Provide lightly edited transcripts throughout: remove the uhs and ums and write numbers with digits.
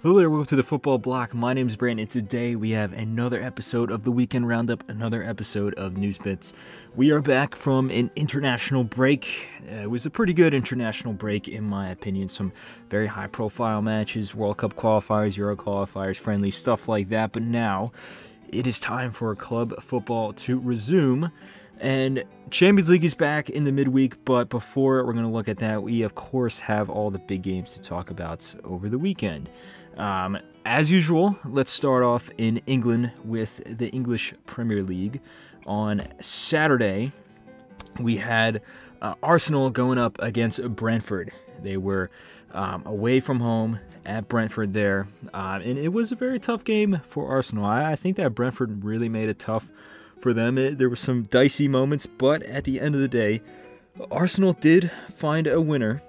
Hello there, welcome to the Football Block. My name is Brandon, and today we have another episode of the Weekend Roundup, another episode of News Bits. We are back from an international break. It was a pretty good international break, in my opinion. Some very high-profile matches, World Cup qualifiers, Euro qualifiers, friendly, stuff like that. But now, it is time for club football to resume. And Champions League is back in the midweek, but before we're going to look at that, we of course have all the big games to talk about over the weekend. As usual, let's start off in England with the English Premier League. On Saturday, we had Arsenal going up against Brentford. They were away from home at Brentford there, and it was a very tough game for Arsenal. I think that Brentford really made it tough for them. There were some dicey moments, but at the end of the day, Arsenal did find a winner.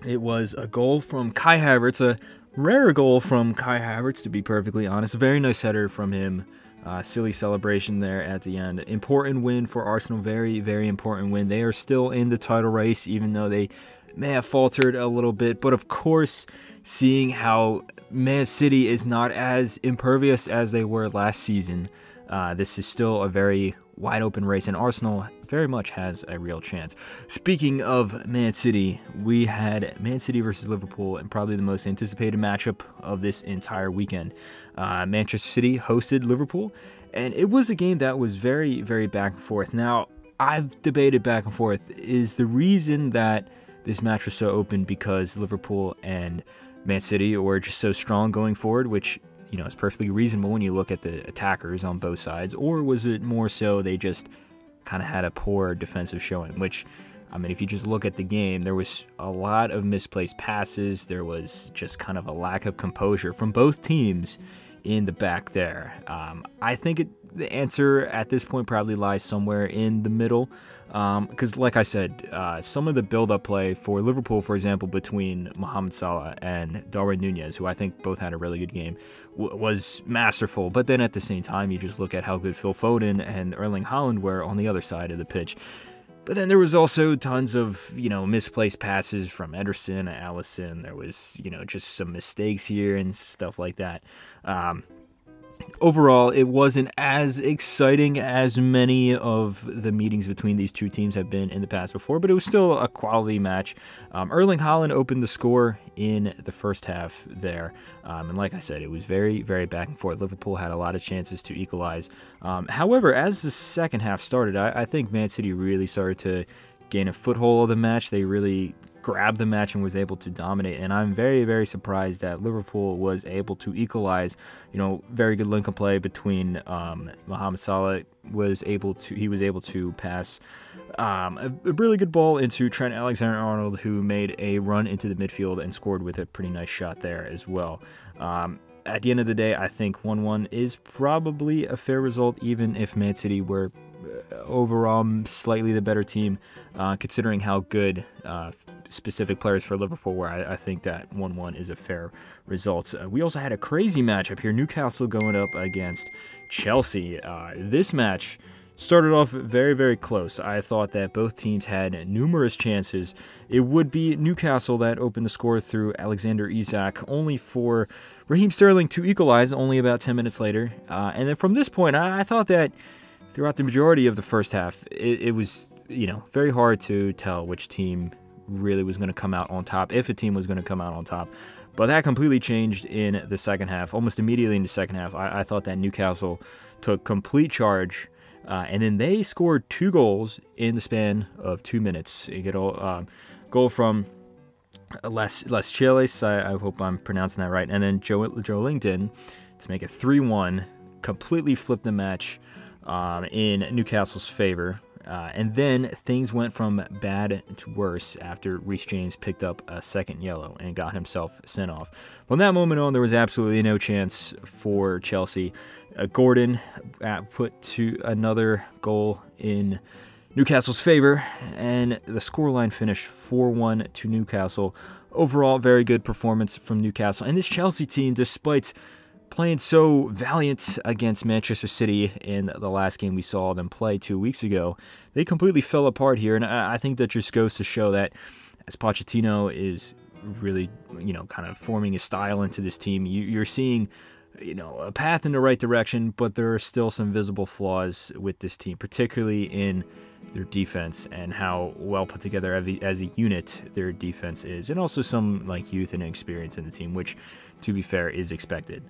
It was a goal from Kai Havertz, a rare goal from Kai Havertz, to be perfectly honest. A very nice header from him. Silly celebration there at the end. Important win for Arsenal. Very, very important win. They are still in the title race, even though they may have faltered a little bit. But of course, seeing how Man City is not as impervious as they were last season, this is still a very wide open race, and Arsenal very much has a real chance. Speaking of Man City, we had Man City versus Liverpool, and probably the most anticipated matchup of this entire weekend. Manchester City hosted Liverpool, and it was a game that was very, very back and forth. Now, I've debated back and forth. Is the reason that this match was so open because Liverpool and Man City were just so strong going forward, which it's perfectly reasonable when you look at the attackers on both sides, or was it more so they just kind of had a poor defensive showing? Which, I mean, if you just look at the game, there was a lot of misplaced passes. There was just kind of a lack of composure from both teams in the back there. I think the answer at this point probably lies somewhere in the middle. Because like I said, some of the build-up play for Liverpool, for example, between Mohamed Salah and Darwin Nunez, who I think both had a really good game, was masterful. But then at the same time, you just look at how good Phil Foden and Erling Haaland were on the other side of the pitch. But then there was also tons of, misplaced passes from Ederson and Alisson. There was, just some mistakes here and stuff like that. Overall, it wasn't as exciting as many of the meetings between these two teams have been in the past before, but it was still a quality match. Erling Haaland opened the score in the first half there, and like I said, it was very, very back and forth. Liverpool had a lot of chances to equalize. However, as the second half started, I think Man City really started to gain a foothold of the match. They really grabbed the match and was able to dominate, and I'm very, very surprised that Liverpool was able to equalize. Very good link of play between Mohamed Salah was able to pass a really good ball into Trent Alexander-Arnold, who made a run into the midfield and scored with a pretty nice shot there as well. At the end of the day, I think 1-1 is probably a fair result, even if Man City were overall slightly the better team, considering how good specific players for Liverpool were. I think that 1-1 is a fair result. We also had a crazy matchup here. Newcastle going up against Chelsea. This match started off very, very close. I thought that both teams had numerous chances. It would be Newcastle that opened the score through Alexander Isak, only for Raheem Sterling to equalize only about 10 minutes later. And then from this point, I thought that throughout the majority of the first half, it was, very hard to tell which team really was going to come out on top, if a team was going to come out on top. But that completely changed in the second half. Almost immediately in the second half, I thought that Newcastle took complete charge, and then they scored 2 goals in the span of 2 minutes. You get a goal from Las Chiles, I hope I'm pronouncing that right, and then Joe Linton to make it 3-1, completely flipped the match in Newcastle's favor. And then things went from bad to worse after Reece James picked up a second yellow and got himself sent off. From that moment on, there was absolutely no chance for Chelsea. Gordon put to another goal in Newcastle's favor, and the scoreline finished 4-1 to Newcastle. Overall, very good performance from Newcastle. And this Chelsea team, despite playing so valiant against Manchester City in the last game we saw them play 2 weeks ago, they completely fell apart here. And I think that just goes to show that as Pochettino is really, kind of forming a style into this team. You're seeing, a path in the right direction, but there are still some visible flaws with this team, particularly in their defense and how well put together as a unit their defense is, and also some youth and experience in the team, which, to be fair, is expected.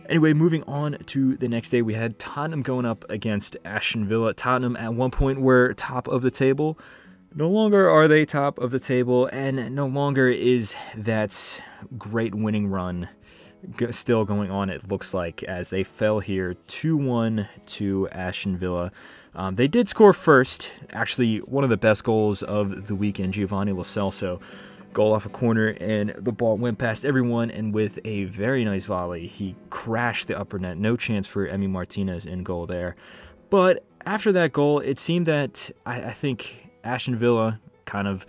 Anyway, moving on to the next day, we had Tottenham going up against Aston Villa. Tottenham at one point were top of the table. No longer are they top of the table, and no longer is that great winning run still going on, it looks like, as they fell here 2-1 to Aston Villa. They did score first. Actually, one of the best goals of the weekend, Giovanni Lo Celso. Goal off a corner, and the ball went past everyone, and with a very nice volley, he crashed the upper net. No chance for Emi Martinez in goal there. But after that goal, it seemed that I think Aston Villa kind of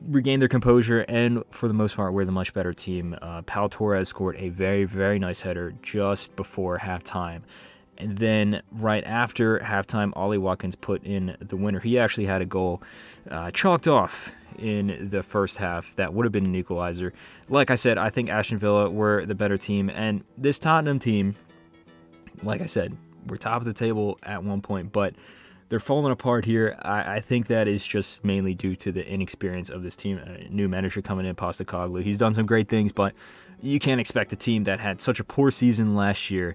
regained their composure, and for the most part, were the much better team. Pau Torres scored a very, very nice header just before halftime. And then right after halftime, Ollie Watkins put in the winner. He actually had a goal chalked off in the first half that would have been an equalizer. Like I said, I think Aston Villa were the better team, and this Tottenham team, like I said, were top of the table at one point, but they're falling apart here. I think that is just mainly due to the inexperience of this team. A new manager coming in, Postecoglou. He's done some great things, but you can't expect a team that had such a poor season last year,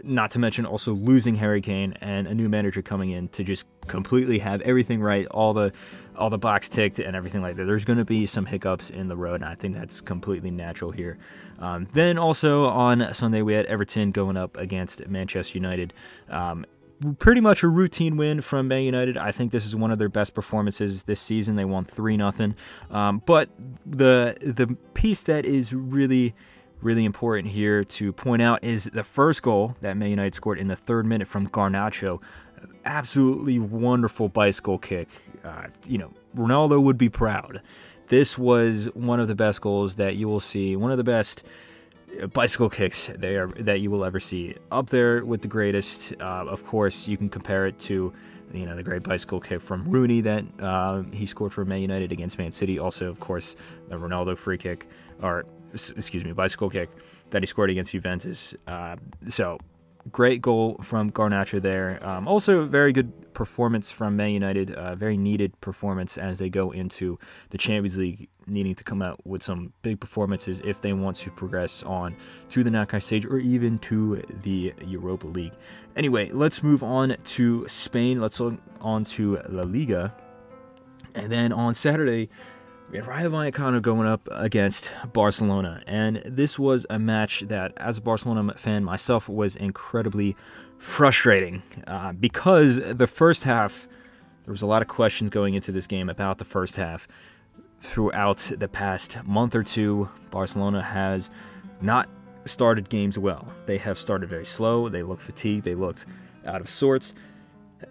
not to mention also losing Harry Kane, and a new manager coming in to just completely have everything right, all the box ticked and everything like that. There's going to be some hiccups in the road, and I think that's completely natural here. Then also on Sunday, we had Everton going up against Manchester United. Pretty much a routine win from Man United. I think this is one of their best performances this season. They won 3-0. But the piece that is really important here to point out is the first goal that Man United scored in the 3rd minute from Garnacho. Absolutely wonderful bicycle kick. Ronaldo would be proud. This was one of the best goals that you will see, one of the best bicycle kicks that you will ever see. Up there with the greatest. Of course, you can compare it to the great bicycle kick from Rooney that he scored for Man United against Man City. Also, of course, the Ronaldo bicycle kick that he scored against Juventus. So, great goal from Garnacho there. Also, very good performance from Man United. Very needed performance as they go into the Champions League, needing to come out with some big performances if they want to progress on to the knockout stage or even to the Europa League. Anyway, let's move on to Spain. Let's look on to La Liga. And then on Saturday, we had Rayo Vallecano going up against Barcelona, and this was a match that, as a Barcelona fan myself, was incredibly frustrating because the first half, there was a lot of questions going into this game about the first half. Throughout the past month or two, Barcelona has not started games well. They have started very slow. They looked fatigued. They looked out of sorts.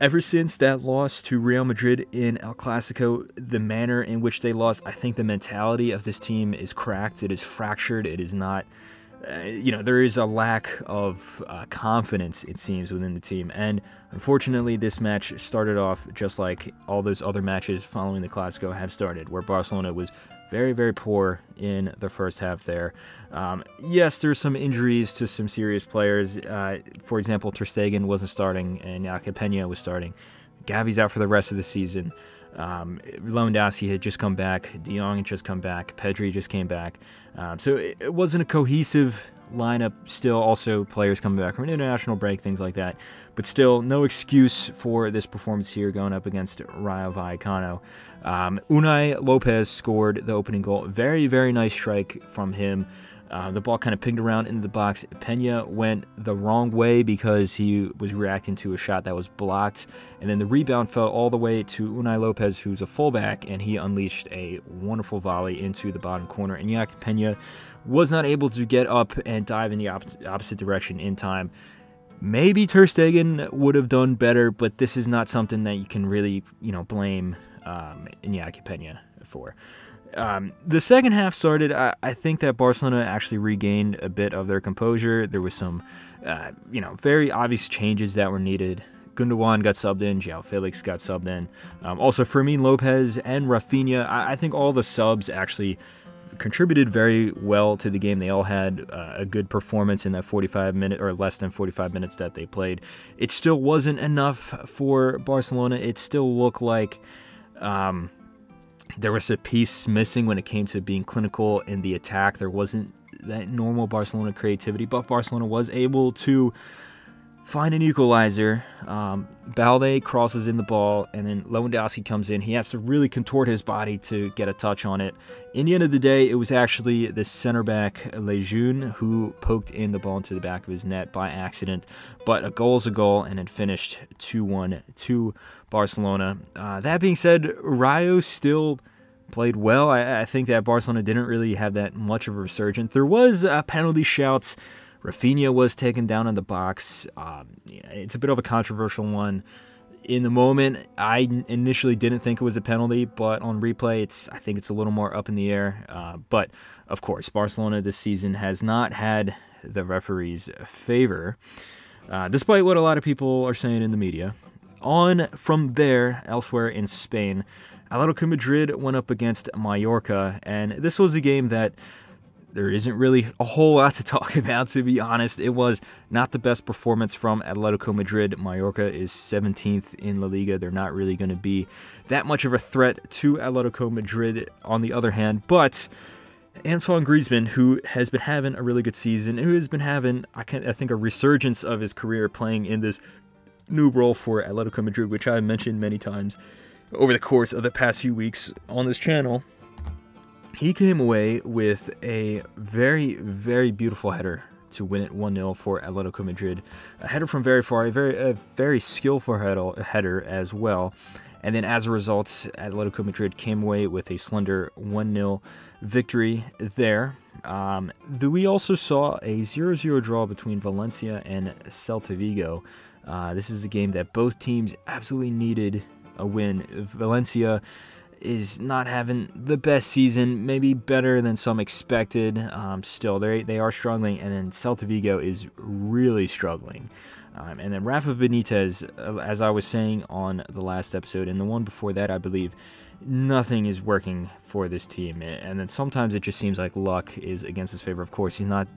Ever since that loss to Real Madrid in El Clasico, the manner in which they lost, I think the mentality of this team is cracked. It is fractured. It is not, there is a lack of confidence, it seems, within the team. And unfortunately, this match started off just like all those other matches following the Clasico have started, where Barcelona was very, very poor in the first half there. Yes, there's some injuries to some serious players. For example, Ter Stegen wasn't starting, and Iñaki Peña was starting. Gavi's out for the rest of the season. Lewandowski had just come back. De Jong had just come back. Pedri just came back. So it wasn't a cohesive lineup. Still, also players coming back from an international break, things like that. But still, no excuse for this performance here going up against Rayo Vallecano. Unai Lopez scored the opening goal. Very, very nice strike from him. The ball kind of pinged around into the box. Peña went the wrong way because he was reacting to a shot that was blocked. And then the rebound fell all the way to Unai Lopez, who's a fullback, and he unleashed a wonderful volley into the bottom corner. And Iñaki Peña was not able to get up and dive in the opposite direction in time. Maybe Ter Stegen would have done better, but this is not something that you can really, blame Iñaki Peña for. The second half started. I think that Barcelona actually regained a bit of their composure. There was some, very obvious changes that were needed. Gundogan got subbed in. João Felix got subbed in. Also, Fermin Lopez and Rafinha. I think all the subs actually contributed very well to the game. They all had a good performance in that 45-minute or less than 45 minutes that they played. It still wasn't enough for Barcelona. It still looked like there was a piece missing when it came to being clinical in the attack. There wasn't that normal Barcelona creativity, but Barcelona was able to find an equalizer. Balde crosses in the ball, and then Lewandowski comes in. He has to really contort his body to get a touch on it. In the end of the day, it was actually the center back, Lejeune, who poked in the ball into the back of his net by accident. But a goal is a goal, and it finished 2-1 to Barcelona. That being said, Rayo still played well. I think that Barcelona didn't really have that much of a resurgence. There was penalty shouts. Rafinha was taken down in the box. It's a bit of a controversial one. In the moment, I initially didn't think it was a penalty, but on replay, I think it's a little more up in the air. But, of course, Barcelona this season has not had the referee's favor, despite what a lot of people are saying in the media. On from there, elsewhere in Spain, Atletico Madrid went up against Mallorca, and this was a game that there isn't really a whole lot to talk about, to be honest. It was not the best performance from Atletico Madrid. Mallorca is 17th in La Liga. They're not really going to be that much of a threat to Atletico Madrid on the other hand. But Antoine Griezmann, who has been having a really good season, who has been having, I think, a resurgence of his career playing in this new role for Atletico Madrid, which I've mentioned many times over the course of the past few weeks on this channel. He came away with a very, very beautiful header to win it 1-0 for Atletico Madrid. A header from very far, a very skillful header as well. And then as a result, Atletico Madrid came away with a slender 1-0 victory there. We also saw a 0-0 draw between Valencia and Celta Vigo. This is a game that both teams absolutely needed a win. Valencia is not having the best season, maybe better than some expected. Still, they are struggling, and then Celta Vigo is really struggling. And then Rafa Benitez, as I was saying on the last episode, and the one before that, I believe, nothing is working for this team. And then sometimes it just seems like luck is against his favor. Of course, he's not,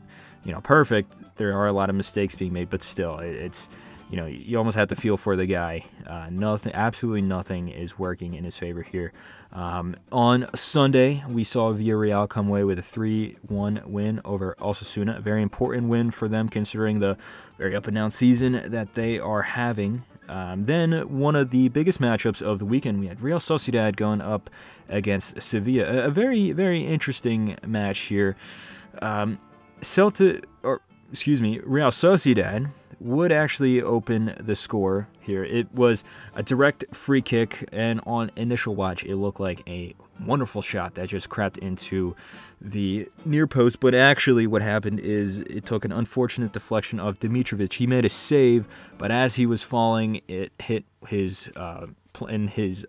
perfect. There are a lot of mistakes being made, but still, it's you almost have to feel for the guy. Absolutely nothing is working in his favor here. On Sunday, we saw Villarreal come away with a 3-1 win over Osasuna. A very important win for them, considering the very up-and-down season that they are having. Then, one of the biggest matchups of the weekend, we had Real Sociedad going up against Sevilla. A very, very interesting match here. Real Sociedad would actually open the score here. It was a direct free kick, and on initial watch, it looked like a wonderful shot that just crept into the near post. But actually what happened is it took an unfortunate deflection of Dimitrovic. He made a save, but as he was falling, it hit his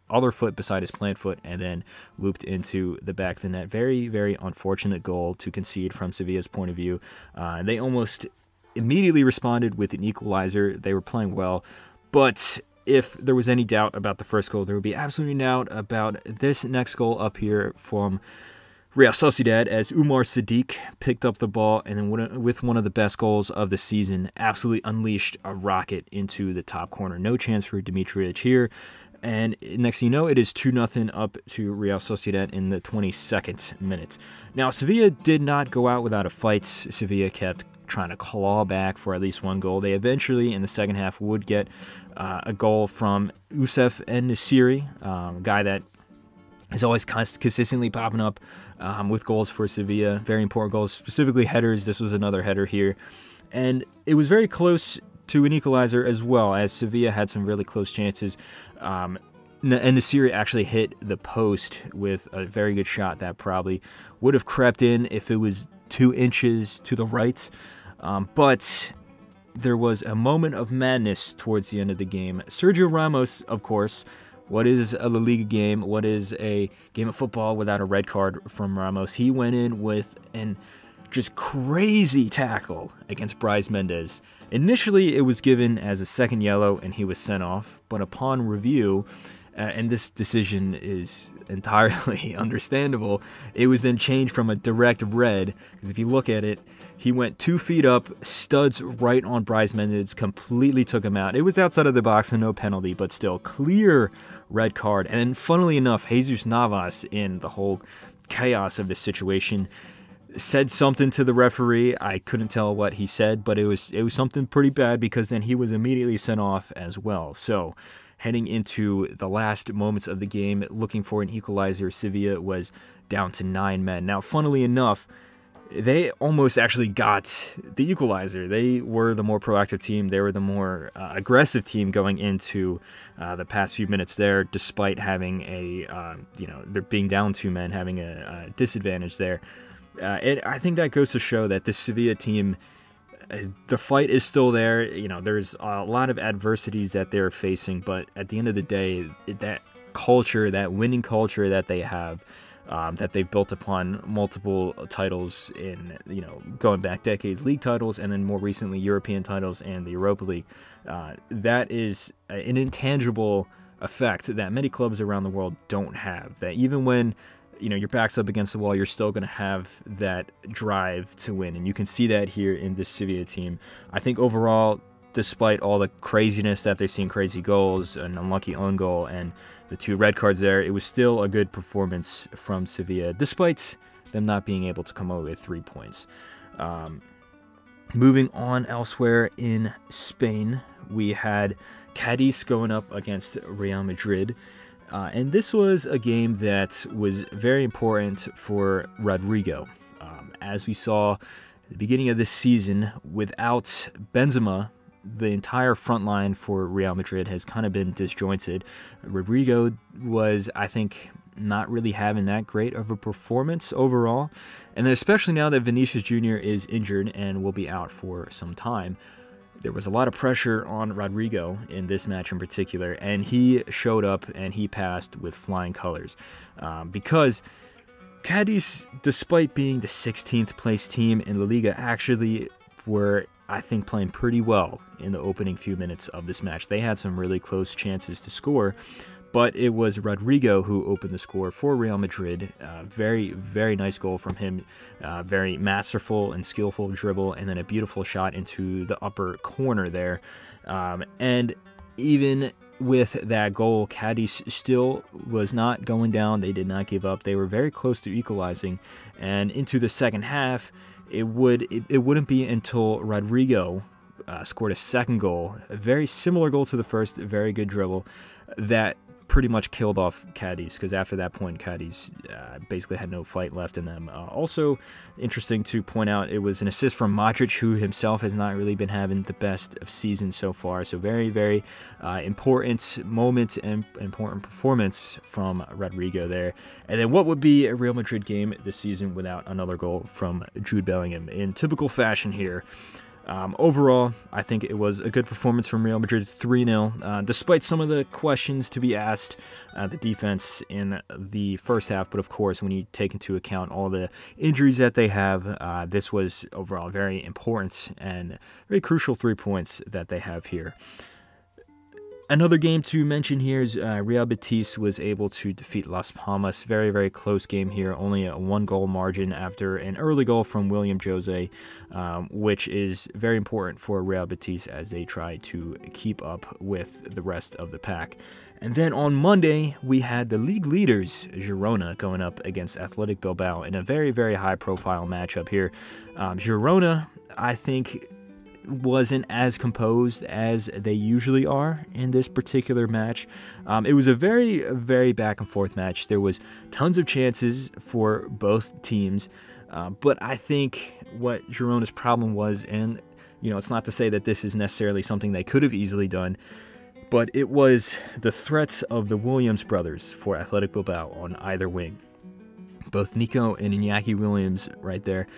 other foot beside his plant foot and then looped into the back of the net. Very, very unfortunate goal to concede from Sevilla's point of view. They almost immediately responded with an equalizer. They were playing well, but if there was any doubt about the first goal, there would be absolutely no doubt about this next goal up here from Real Sociedad, as Umar Sadiq picked up the ball and then with one of the best goals of the season, absolutely unleashed a rocket into the top corner. No chance for Dimitrovic here. And next thing you know, it is 2-0 up to Real Sociedad in the 22nd minute. Now, Sevilla did not go out without a fight. Sevilla kept trying to claw back for at least one goal. They eventually, in the second half, would get a goal from Youssef En-Nesyri, a guy that is always consistently popping up with goals for Sevilla. Very important goals, specifically headers. This was another header here. And it was very close to an equalizer as well, as Sevilla had some really close chances. And En-Nesyri actually hit the post with a very good shot that probably would have crept in if it was 2 inches to the right. But there was a moment of madness towards the end of the game. Sergio Ramos, of course, what is a La Liga game? What is a game of football without a red card from Ramos? He went in with an just crazy tackle against Brais Mendes. Initially, it was given as a second yellow and he was sent off, but upon review, and this decision is entirely understandable, it was then changed from a direct red, because if you look at it, he went 2 feet up, studs right on Bryce Mendes, completely took him out. It was outside of the box and no penalty, but still clear red card. And funnily enough, Jesus Navas, in the whole chaos of this situation, said something to the referee. I couldn't tell what he said, but it was something pretty bad, because then he was immediately sent off as well. So heading into the last moments of the game, looking for an equalizer, Sevilla was down to 9 men. Now, funnily enough, they almost actually got the equalizer. They were the more proactive team. They were the more aggressive team going into the past few minutes there, despite having they're being down 2 men, having a disadvantage there. And I think that goes to show that this Sevilla team, the fight is still there. There's a lot of adversities that they're facing, but at the end of the day, that culture, that winning culture that they have, that they've built upon multiple titles in, going back decades, league titles, and then more recently European titles and the Europa League. That is an intangible effect that many clubs around the world don't have. That even when your back's up against the wall, you're still going to have that drive to win, and you can see that here in this Sevilla team. I think overall, despite all the craziness that they've seen, crazy goals, an unlucky own goal, and the 2 red cards there, it was still a good performance from Sevilla, despite them not being able to come away with 3 points. Moving on elsewhere in Spain, we had Cadiz going up against Real Madrid. And this was a game that was very important for Rodrigo. As we saw at the beginning of this season, without Benzema, the entire front line for Real Madrid has kind of been disjointed. Rodrigo was, I think, not really having that great of a performance overall. And especially now that Vinicius Jr. is injured and will be out for some time, there was a lot of pressure on Rodrigo in this match in particular, and he showed up and he passed with flying colors. Because Cadiz, despite being the 16th place team in La Liga, actually were, I think, playing pretty well in the opening few minutes of this match. They had some really close chances to score, but it was Rodrigo who opened the score for Real Madrid. Very, very nice goal from him. Very masterful and skillful dribble, and then a beautiful shot into the upper corner there. And even with that goal, Cadiz still was not going down. They did not give up. They were very close to equalizing. And into the second half, it wouldn't be until Rodrigo scored a second goal, a very similar goal to the first, a very good dribble, that pretty much killed off Cadiz, because after that point, Cadiz basically had no fight left in them. Also, interesting to point out, it was an assist from Modric, who himself has not really been having the best of seasons so far. So very, very important moment and important performance from Rodrigo there. And then what would be a Real Madrid game this season without another goal from Jude Bellingham? In typical fashion here. Overall, I think it was a good performance from Real Madrid, 3-0, despite some of the questions to be asked, the defense in the first half. But of course, when you take into account all the injuries that they have, this was overall very important and very crucial 3 points that they have here. Another game to mention here is Real Betis was able to defeat Las Palmas. Very, very close game here. Only a 1-goal margin after an early goal from William Jose, which is very important for Real Betis as they try to keep up with the rest of the pack. And then on Monday, we had the league leaders, Girona, going up against Athletic Bilbao in a very, very high-profile matchup here. Girona, I think, wasn't as composed as they usually are in this particular match. It was a very, very back and forth match. There was tons of chances for both teams, but I think what Girona's problem was, and it's not to say that this is necessarily something they could have easily done, but it was the threats of the Williams brothers for Athletic Bilbao on either wing. Both Nico and Iñaki Williams right there.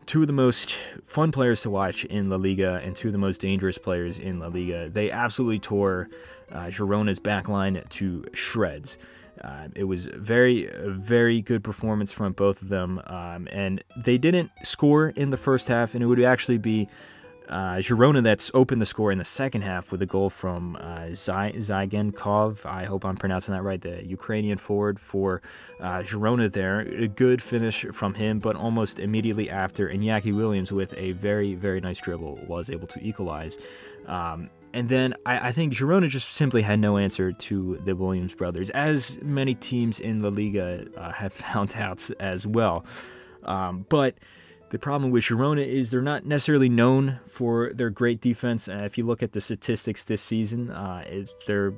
Two of the most fun players to watch in La Liga and two of the most dangerous players in La Liga. They absolutely tore Girona's backline to shreds. It was a very good performance from both of them, and they didn't score in the first half, and it would actually be Girona that's opened the score in the second half with a goal from Zygankov. I hope I'm pronouncing that right, the Ukrainian forward for Girona there. A good finish from him, but almost immediately after, Iñaki Williams with a very, very nice dribble was able to equalize. And then I think Girona just simply had no answer to the Williams brothers, as many teams in La Liga have found out as well. But the problem with Girona is they're not necessarily known for their great defense. If you look at the statistics this season,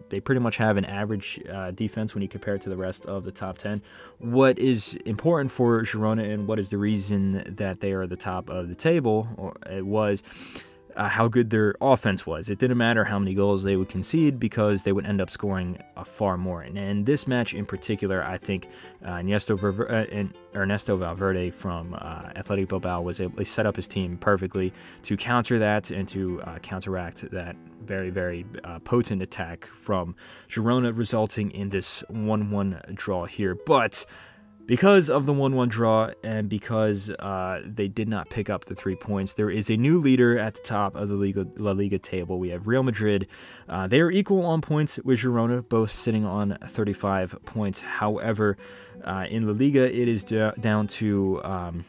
they pretty much have an average defense when you compare it to the rest of the top 10. What is important for Girona and what is the reason that they are at the top of the table was how good their offense was. It didn't matter how many goals they would concede because they would end up scoring far more. And this match in particular, I think Ernesto Valverde from Athletic Bilbao was able to set up his team perfectly to counter that and to counteract that very, very potent attack from Girona, resulting in this 1-1 draw here. But because of the 1-1 draw and because they did not pick up the 3 points, there is a new leader at the top of the La Liga table. We have Real Madrid. They are equal on points with Girona, both sitting on 35 points. However, in La Liga, it is down to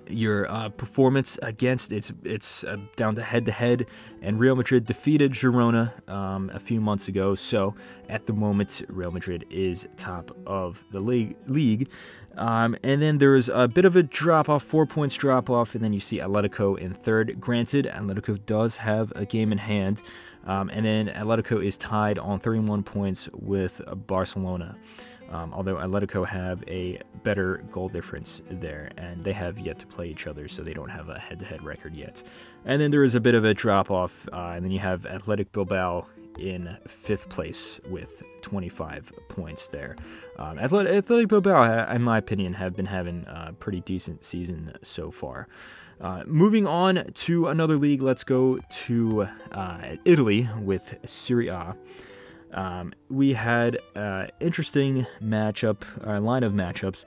your performance against it's down to head-to-head, and Real Madrid defeated Girona a few months ago, so at the moment Real Madrid is top of the league. And then there's a bit of a drop-off, 4 points drop-off, and then you see Atletico in third. Granted, Atletico does have a game in hand, and then Atletico is tied on 31 points with Barcelona. Although Atletico have a better goal difference there, and they have yet to play each other, so they don't have a head-to-head record yet. And then there is a bit of a drop-off, and then you have Athletic Bilbao in 5th place with 25 points there. Athletic Bilbao, in my opinion, have been having a pretty decent season so far. Moving on to another league, let's go to Italy with Serie A. We had an interesting line of matchups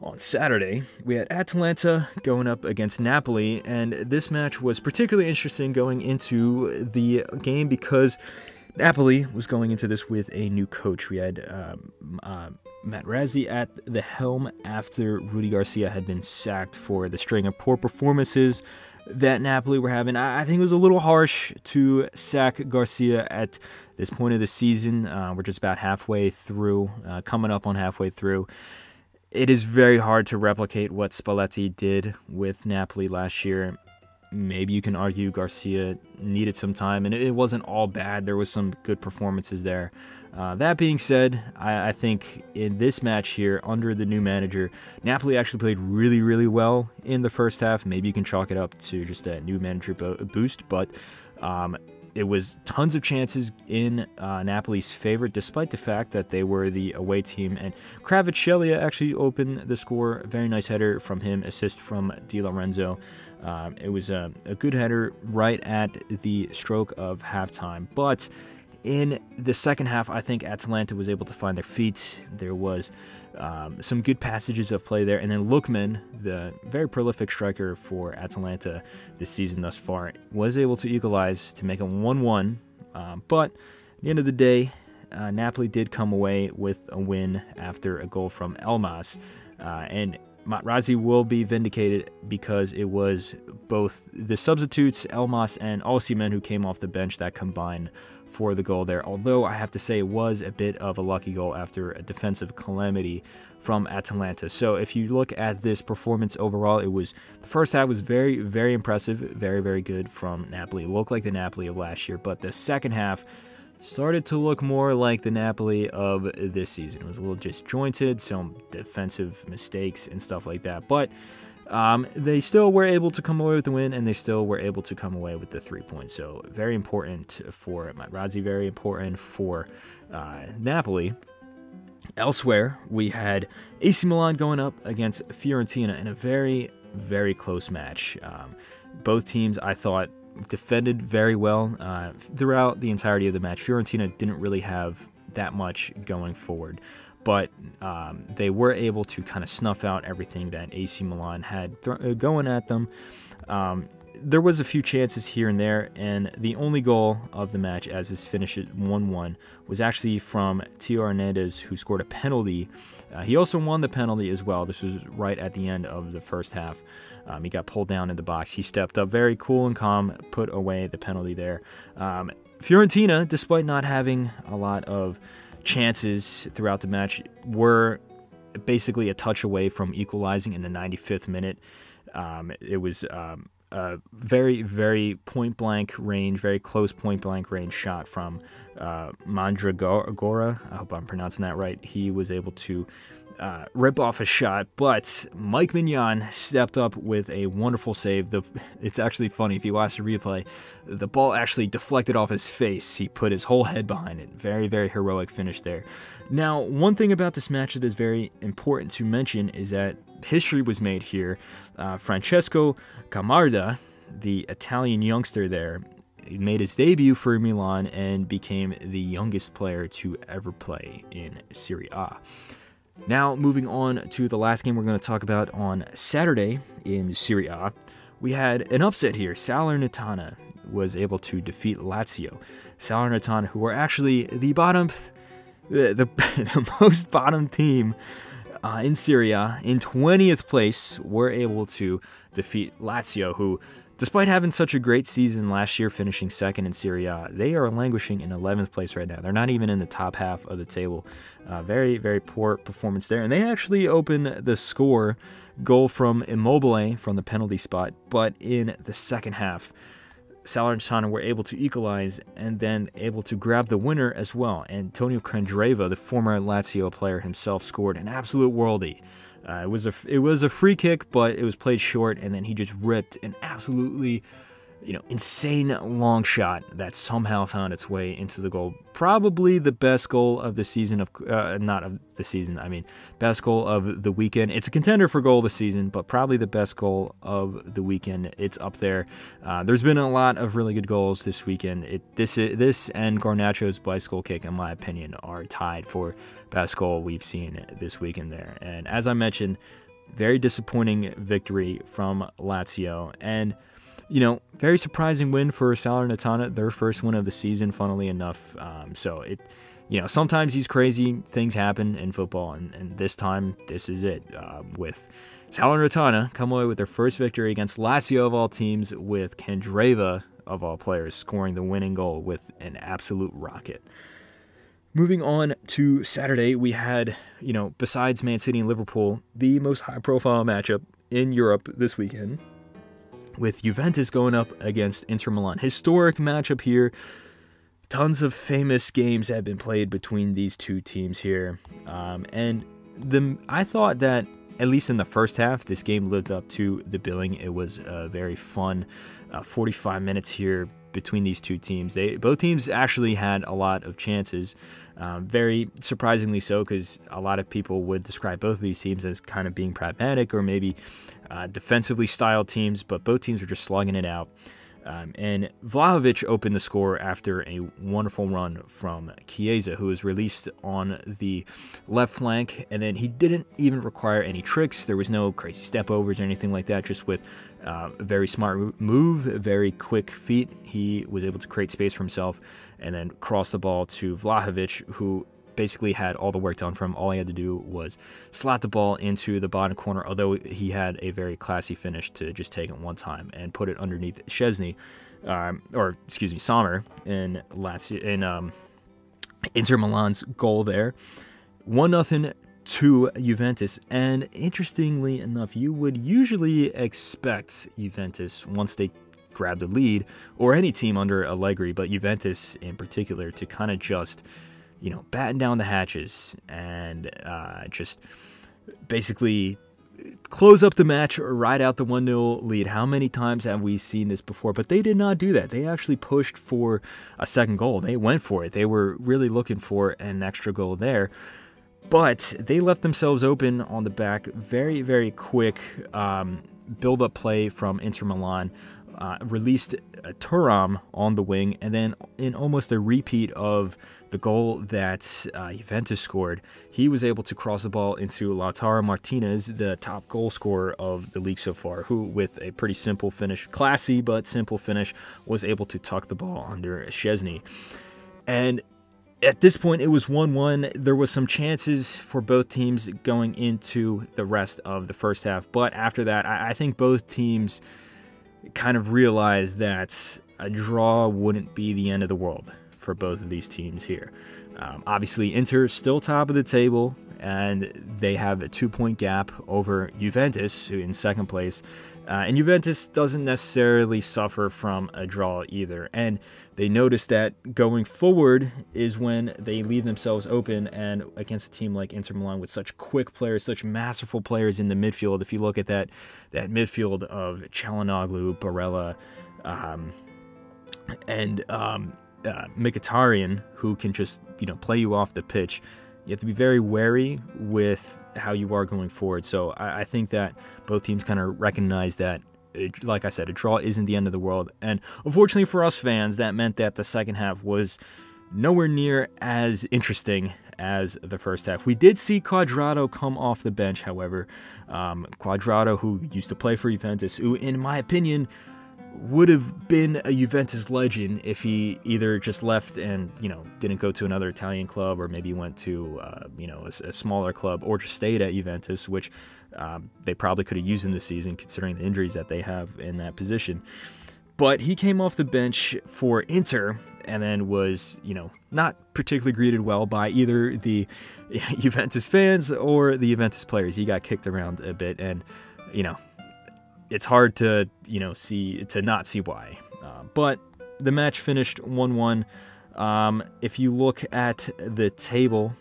on Saturday. We had Atalanta going up against Napoli, and this match was particularly interesting going into the game because Napoli was going into this with a new coach. We had Materazzi at the helm after Rudy Garcia had been sacked for the string of poor performances that Napoli were having. I think it was a little harsh to sack Garcia at this point of the season. We're just about halfway through, coming up on halfway through. It is very hard to replicate what Spalletti did with Napoli last year. Maybe you can argue Garcia needed some time, and it wasn't all bad. There was some good performances there. That being said, I think in this match here, under the new manager, Napoli actually played really, really well in the first half. Maybe you can chalk it up to just a new manager boost, but it was tons of chances in Napoli's favor, despite the fact that they were the away team. And Kvaratskhelia actually opened the score. A very nice header from him, assist from Di Lorenzo. It was a good header right at the stroke of halftime. But in the second half, I think Atalanta was able to find their feet. There was some good passages of play there. And then Lookman, the very prolific striker for Atalanta this season thus far, was able to equalize to make it 1-1. But at the end of the day, Napoli did come away with a win after a goal from Elmas. And Materazzi will be vindicated because it was both the substitutes, Elmas and Osimhen, who came off the bench that combined for the goal there. Although I have to say it was a bit of a lucky goal after a defensive calamity from Atalanta. So if you look at this performance overall, the first half was very, very impressive, very, very good from Napoli. It looked like the Napoli of last year, but the second half started to look more like the Napoli of this season. It was a little disjointed, some defensive mistakes and stuff like that. But they still were able to come away with the win, and they still were able to come away with the 3 points. So very important for Materazzi, very important for Napoli. Elsewhere, we had AC Milan going up against Fiorentina in a very, very close match. Both teams, I thought, defended very well throughout the entirety of the match. Fiorentina didn't really have that much going forward. but they were able to kind of snuff out everything that AC Milan had going at them. There was a few chances here and there, and the only goal of the match, as is finished at 1-1, was actually from Tio Hernandez, who scored a penalty. He also won the penalty as well. This was right at the end of the first half. He got pulled down in the box. He stepped up very cool and calm, put away the penalty there. Fiorentina, despite not having a lot of chances throughout the match, were basically a touch away from equalizing in the 95th minute. It was a very, very point-blank range, very close point-blank range shot from Mandragora. I hope I'm pronouncing that right. He was able to rip off a shot, but Mike Mignon stepped up with a wonderful save. It's actually funny, if you watch the replay, the ball actually deflected off his face. He put his whole head behind it. Very, very heroic finish there. Now, one thing about this match that is very important to mention is that history was made here. Francesco Camarda, the Italian youngster there, made his debut for Milan and became the youngest player to ever play in Serie A. Now, moving on to the last game we're going to talk about on Saturday in Serie A, we had an upset here. Salernitana was able to defeat Lazio. Salernitana, who were actually the most bottom team in Serie A, in 20th place, were able to defeat Lazio, who, despite having such a great season last year, finishing second in Serie A, they are languishing in 11th place right now. They're not even in the top half of the table. Very, very poor performance there. And they actually opened the score, goal from Immobile from the penalty spot. But in the second half, Salernitana were able to equalize and then able to grab the winner as well. Antonio Candreva, the former Lazio player himself, scored an absolute worldie. It was a free kick, but it was played short, and then he just ripped an absolutely, insane long shot that somehow found its way into the goal. Probably the best goal of the season best goal of the weekend. It's a contender for goal of the season, but probably the best goal of the weekend. It's up there. There's been a lot of really good goals this weekend. This and Garnacho's bicycle kick, in my opinion, are tied for best goal we've seen this weekend there. And as I mentioned, very disappointing victory from Lazio, and very surprising win for Salernitana, their first win of the season, funnily enough. Sometimes these crazy things happen in football, and this time, this is it. With Salernitana come away with their first victory against Lazio of all teams, with Candreva of all players scoring the winning goal with an absolute rocket. Moving on to Saturday, we had, besides Man City and Liverpool, the most high-profile matchup in Europe this weekend, with Juventus going up against Inter Milan. Historic matchup here. Tons of famous games have been played between these two teams here. I thought that, at least in the first half, this game lived up to the billing. It was a very fun 45 minutes here between these two teams. Both teams actually had a lot of chances. Very surprisingly so, because a lot of people would describe both of these teams as kind of being pragmatic or maybe defensively styled teams, but both teams were just slugging it out. And Vlahovic opened the score after a wonderful run from Chiesa, who was released on the left flank, and then he didn't even require any tricks. There was no crazy step overs or anything like that, just with a very smart move, very quick feet. He was able to create space for himself and then cross the ball to Vlahovic, who basically had all the work done for him. All he had to do was slot the ball into the bottom corner, although he had a very classy finish to just take it one time and put it underneath Sommer in Inter Milan's goal there. 1-0 to Juventus, and interestingly enough, you would usually expect Juventus, once they grab the lead, or any team under Allegri, but Juventus in particular, to kind of just batten down the hatches and just basically close up the match or ride out the 1-0 lead. How many times have we seen this before? But they did not do that. They actually pushed for a second goal. They went for it. They were really looking for an extra goal there. But they left themselves open on the back. Very, very quick build-up play from Inter Milan. Released Thuram on the wing, and then in almost a repeat of the goal that Juventus scored, he was able to cross the ball into Lautaro Martinez, the top goal scorer of the league so far, who, with a pretty simple finish, classy but simple finish, was able to tuck the ball under Szczesny. And at this point, it was 1-1. There was some chances for both teams going into the rest of the first half, but after that, I think both teams kind of realized that a draw wouldn't be the end of the world for both of these teams here. Obviously, Inter still top of the table, and they have a 2-point gap over Juventus, who in second place. And Juventus doesn't necessarily suffer from a draw either. And they notice that going forward is when they leave themselves open, and against a team like Inter Milan with such quick players, such masterful players in the midfield. If you look at that midfield of Çalhanoğlu, Barella, and Mkhitaryan, who can just play you off the pitch, you have to be very wary with how you are going forward. So I think that both teams kind of recognize that, like I said, a draw isn't the end of the world. And unfortunately for us fans, that meant that the second half was nowhere near as interesting as the first half. We did see Cuadrado come off the bench, however. Cuadrado, who used to play for Juventus, who, in my opinion, would have been a Juventus legend if he either just left and didn't go to another Italian club, or maybe went to a smaller club, or just stayed at Juventus, which they probably could have used in this season considering the injuries that they have in that position. But he came off the bench for Inter and then was not particularly greeted well by either the Juventus fans or the Juventus players. He got kicked around a bit, and it's hard to not see why. But the match finished 1-1. If you look at the table,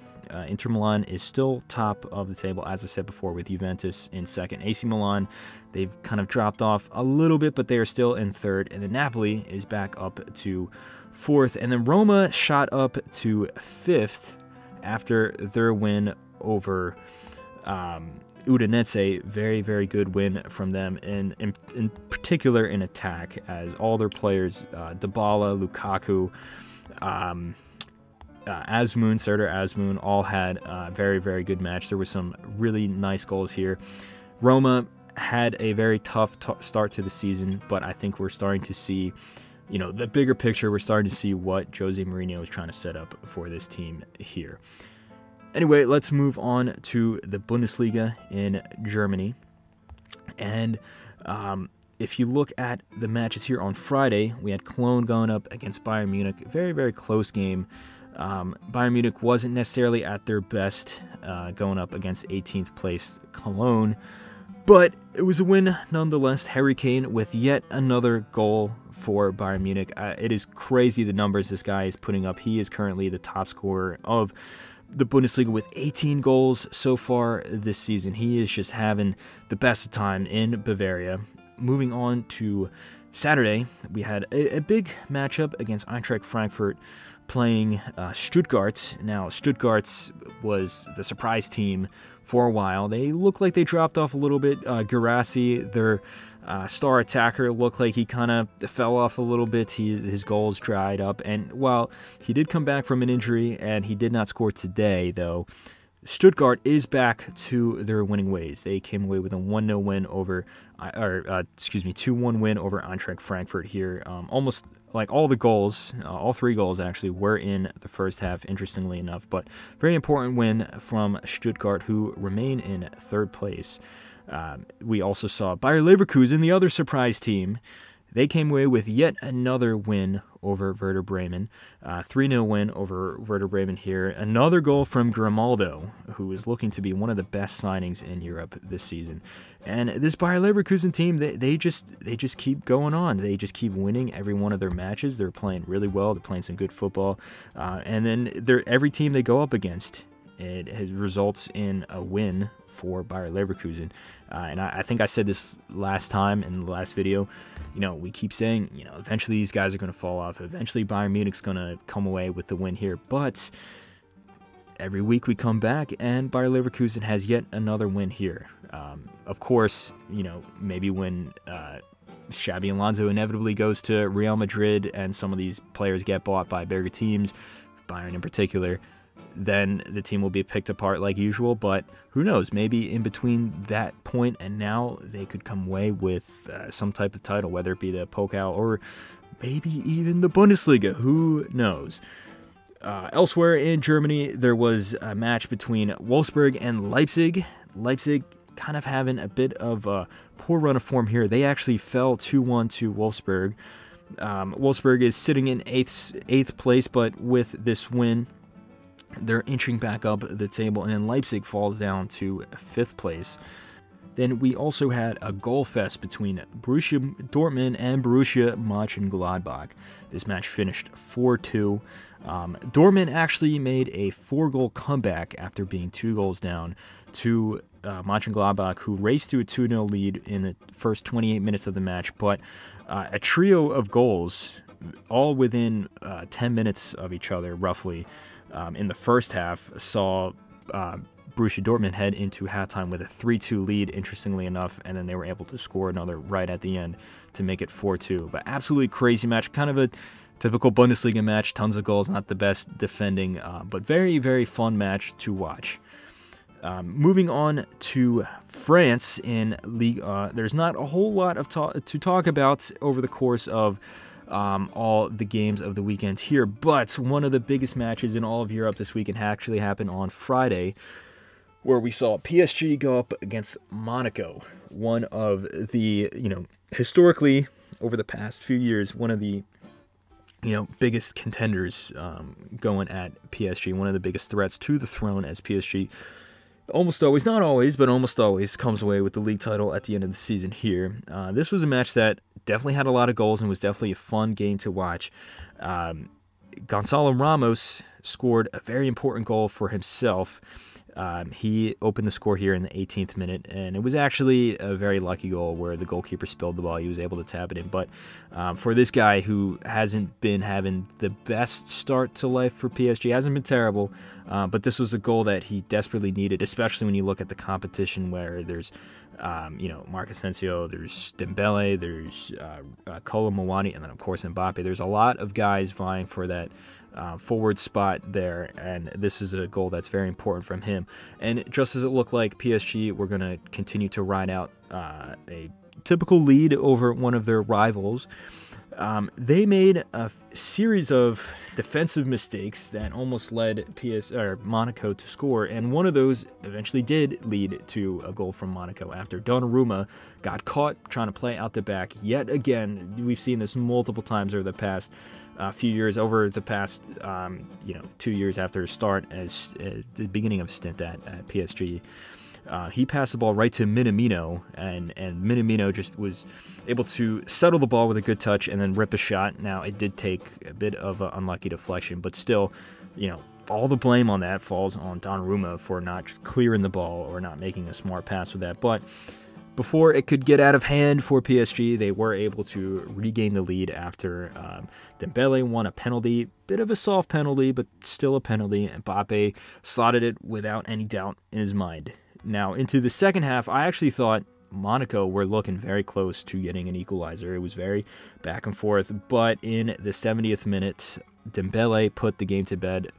Inter Milan is still top of the table, as I said before, with Juventus in second. AC Milan, they've kind of dropped off a little bit, but they are still in third. And then Napoli is back up to fourth. And then Roma shot up to fifth after their win over Udinese. Very, very good win from them, and in particular in attack, as all their players, Dybala, Lukaku, Azmoun, Serdar Azmoun, all had a very, very good match. There were some really nice goals here. Roma had a very tough start to the season, but I think we're starting to see, the bigger picture. We're starting to see what Jose Mourinho is trying to set up for this team here. Anyway, let's move on to the Bundesliga in Germany. And if you look at the matches here on Friday, we had Cologne going up against Bayern Munich. Very, very close game. Bayern Munich wasn't necessarily at their best going up against 18th place Cologne, but it was a win nonetheless. Harry Kane with yet another goal for Bayern Munich. It is crazy the numbers this guy is putting up. He is currently the top scorer of the Bundesliga with 18 goals so far this season. He is just having the best of time in Bavaria. Moving on to Saturday, we had a big matchup against Eintracht Frankfurt playing Stuttgart. Now, Stuttgart was the surprise team for a while. They looked like they dropped off a little bit. Guirassy, their star attacker, looked like he kind of fell off a little bit. His goals dried up. And while he did come back from an injury and he did not score today, though, Stuttgart is back to their winning ways. They came away with a 1-0 win over, 2-1 win over Eintracht Frankfurt here. Almost like all the goals, all three goals actually, were in the first half, interestingly enough. But very important win from Stuttgart, who remain in third place. We also saw Bayer Leverkusen, the other surprise team. They came away with yet another win over Werder Bremen. 3-0 win over Werder Bremen here. Another goal from Grimaldo, who is looking to be one of the best signings in Europe this season. And this Bayer Leverkusen team, they just keep going on. They just keep winning every one of their matches. They're playing really well. They're playing some good football. And then every team they go up against, it results in a win for Bayer Leverkusen. And I think I said this last time in the last video. We keep saying, eventually these guys are going to fall off. Eventually Bayern Munich's going to come away with the win here. But every week we come back, and Bayer Leverkusen has yet another win here. Of course, maybe when Xabi Alonso inevitably goes to Real Madrid and some of these players get bought by bigger teams, Bayern in particular, then the team will be picked apart like usual. But who knows? Maybe in between that point and now, they could come away with some type of title, whether it be the Pokal or maybe even the Bundesliga. Who knows? Elsewhere in Germany, there was a match between Wolfsburg and Leipzig. Leipzig kind of having a bit of a poor run of form here. They actually fell 2-1 to Wolfsburg. Wolfsburg is sitting in eighth place, but with this win, they're inching back up the table, and Leipzig falls down to 5th place. Then we also had a goal fest between Borussia Dortmund and Borussia Mönchengladbach. This match finished 4-2. Dortmund actually made a 4-goal comeback after being 2 goals down to Mönchengladbach, who raced to a 2-0 lead in the first 28 minutes of the match. But a trio of goals, all within 10 minutes of each other, roughly, in the first half, saw Borussia Dortmund head into halftime with a 3-2 lead, interestingly enough, and then they were able to score another right at the end to make it 4-2. But absolutely crazy match, kind of a typical Bundesliga match, tons of goals, not the best defending, but very, very fun match to watch. Moving on to France in Ligue 1, there's not a whole lot of to talk about over the course of all the games of the weekend here, but one of the biggest matches in all of Europe this weekend actually happened on Friday, where we saw PSG go up against Monaco, one of the, historically, over the past few years, one of the, biggest contenders going at PSG, one of the biggest threats to the throne, as PSG almost always, not always, but almost always comes away with the league title at the end of the season here. This was a match that definitely had a lot of goals and was definitely a fun game to watch. Gonzalo Ramos scored a very important goal for himself. He opened the score here in the 18th minute, and it was actually a very lucky goal where the goalkeeper spilled the ball. He was able to tap it in. But for this guy who hasn't been having the best start to life for PSG, hasn't been terrible, but this was a goal that he desperately needed, especially when you look at the competition where there's, Marc Asensio, there's Dembele, there's Kolo Muani, and then, of course, Mbappe. There's a lot of guys vying for that forward spot there, and this is a goal that's very important from him. And just as it looked like PSG were going to continue to ride out a typical lead over one of their rivals, they made a series of defensive mistakes that almost led Monaco to score, and one of those eventually did lead to a goal from Monaco after Donnarumma got caught trying to play out the back. Yet again, we've seen this multiple times over the past few years, over the past 2 years after his start as the beginning of his stint at PSG. He passed the ball right to Minamino, and Minamino just was able to settle the ball with a good touch and then rip a shot. Now, it did take a bit of an unlucky deflection, but still, all the blame on that falls on Donnarumma for not just clearing the ball or not making a smart pass with that. But before it could get out of hand for PSG, they were able to regain the lead after Dembele won a penalty, bit of a soft penalty, but still a penalty, and Mbappe slotted it without any doubt in his mind. Now, into the second half, I actually thought Monaco were looking very close to getting an equalizer. It was very back and forth, but in the 70th minute, Dembele put the game to bed.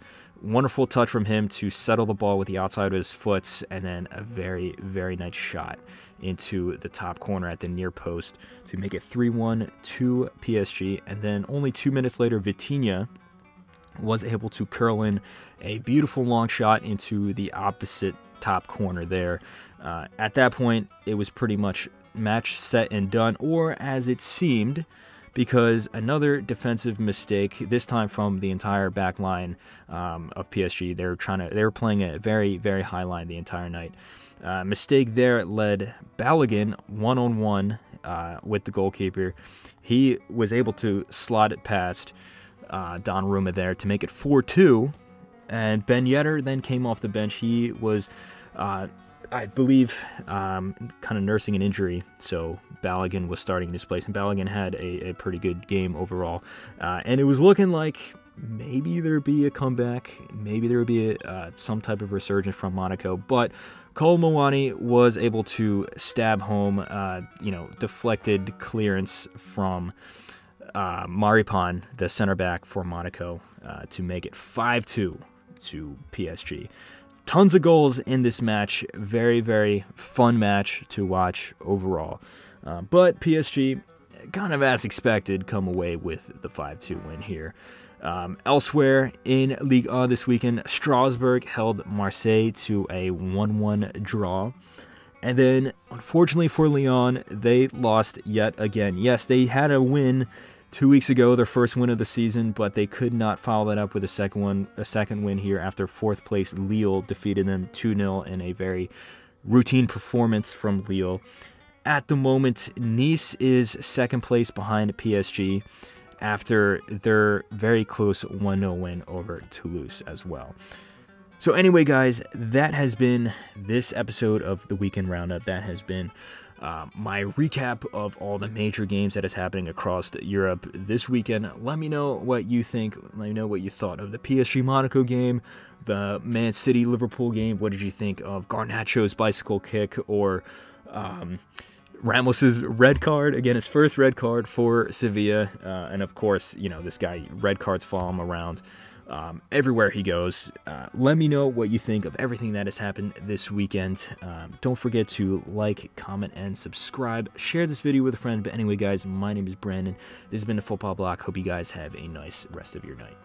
Wonderful touch from him to settle the ball with the outside of his foot, and then a very, very nice shot into the top corner at the near post to make it 3-1 to PSG. And then only 2 minutes later, Vitinha was able to curl in a beautiful long shot into the opposite top corner there. At that point, it was pretty much match set and done, or as it seemed, because another defensive mistake, this time from the entire back line of PSG. They were playing a very, very high line the entire night. Mistake there led Balogun one-on-one with the goalkeeper. He was able to slot it past Donnarumma there to make it 4-2. And Ben Yedder then came off the bench. He was, I believe, kind of nursing an injury, so Balogun was starting in his place, and Balogun had a pretty good game overall. And it was looking like maybe there'd be a comeback, maybe there would be some type of resurgence from Monaco, but Kolo Muani was able to stab home, deflected clearance from Maripane, the center back for Monaco, to make it 5-2 to PSG. Tons of goals in this match. Very, very fun match to watch overall. But PSG, kind of as expected, come away with the 5-2 win here. Elsewhere in Ligue 1 this weekend, Strasbourg held Marseille to a 1-1 draw. And then, unfortunately for Lyon, they lost yet again. Yes, they had a win 2 weeks ago, their first win of the season, but they could not follow that up with a second win here after fourth place Lille defeated them 2-0 in a very routine performance from Lille. At the moment, Nice is second place behind PSG after their very close 1-0 win over Toulouse as well. So anyway, guys, that has been this episode of the Weekend Roundup. That has been my recap of all the major games that is happening across Europe this weekend. Let me know what you think. Let me know what you thought of the PSG Monaco game, the Man City Liverpool game. What did you think of Garnacho's bicycle kick, or Ramos's red card, again, his first red card for Sevilla, and of course, this guy, red cards follow him around everywhere he goes. Let me know what you think of everything that has happened this weekend. Don't forget to like, comment, and subscribe. Share this video with a friend. But anyway, guys, my name is Brandon. This has been the Football Block. Hope you guys have a nice rest of your night.